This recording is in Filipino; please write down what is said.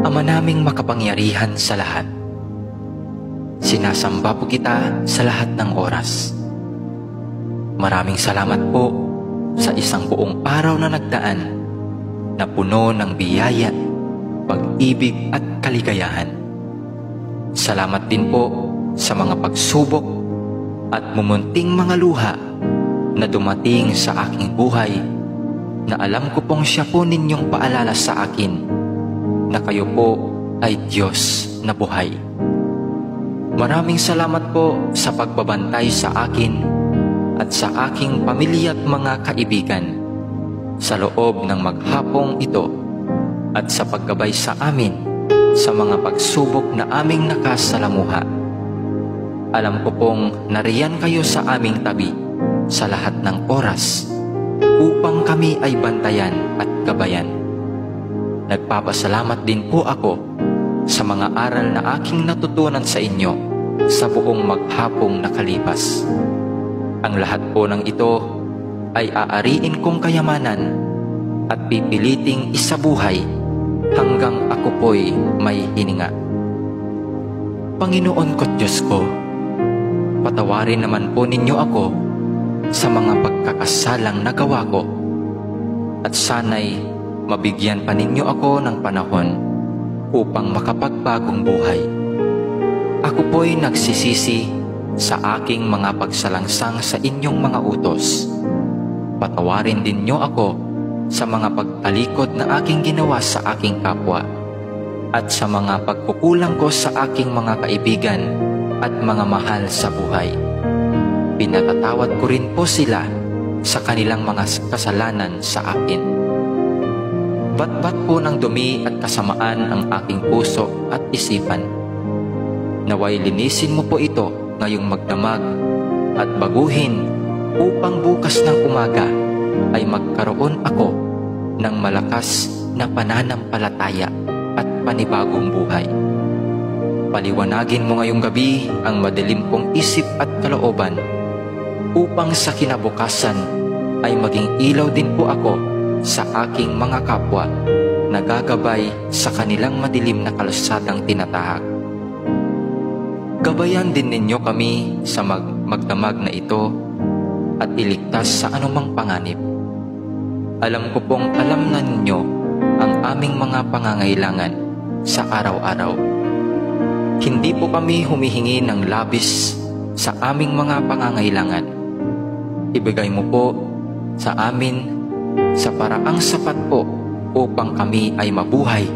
Ama naming makapangyarihan sa lahat, sinasamba po kita sa lahat ng oras. Maraming salamat po sa isang buong araw na nagdaan na puno ng biyaya, pag-ibig at kaligayahan. Salamat din po sa mga pagsubok at mumunting mga luha na dumating sa aking buhay, na alam ko pong siya po ninyong paalala sa akin na kayo po ay Diyos na buhay. Maraming salamat po sa pagbabantay sa akin at sa aking pamilya at mga kaibigan sa loob ng maghapong ito, at sa paggabay sa amin sa mga pagsubok na aming nakasalamuha. Alam ko pong nariyan kayo sa aming tabi sa lahat ng oras upang kami ay bantayan at gabayan. Nagpapasalamat din po ako sa mga aral na aking natutunan sa inyo sa buong maghapong nakalipas. Ang lahat po ng ito ay aariin kong kayamanan at pipiliting isabuhay hanggang ako po'y may hininga. Panginoon ko't Diyos ko, patawarin naman po ninyo ako sa mga pagkakasalang nagawa ko, at sana'y mabigyan pa ninyo ako ng panahon upang makapagbagong buhay. Ako po'y nagsisisi sa aking mga pagsalangsang sa inyong mga utos. Patawarin din niyo ako sa mga pagtalikod na aking ginawa sa aking kapwa, at sa mga pagkukulang ko sa aking mga kaibigan at mga mahal sa buhay. Pinatatawad ko rin po sila sa kanilang mga kasalanan sa akin. Batbat po ng dumi at kasamaan ang aking puso at isipan. Naway linisin mo po ito ngayong magdamag at baguhin, upang bukas ng umaga ay magkaroon ako ng malakas na pananampalataya at panibagong buhay. Paliwanagin mo ngayong gabi ang madilim kong isip at kalooban, upang sa kinabukasan ay maging ilaw din po ako sa aking mga kapwa na gagabay sa kanilang madilim na kalsadang tinatahak. Gabayan din ninyo kami sa magdamag na ito at iligtas sa anumang panganib. Alam ko pong alam na ninyo ang aming mga pangangailangan sa araw-araw. Hindi po kami humihingi ng labis sa aming mga pangangailangan. Ibigay mo po sa amin sa paraang sapat po upang kami ay mabuhay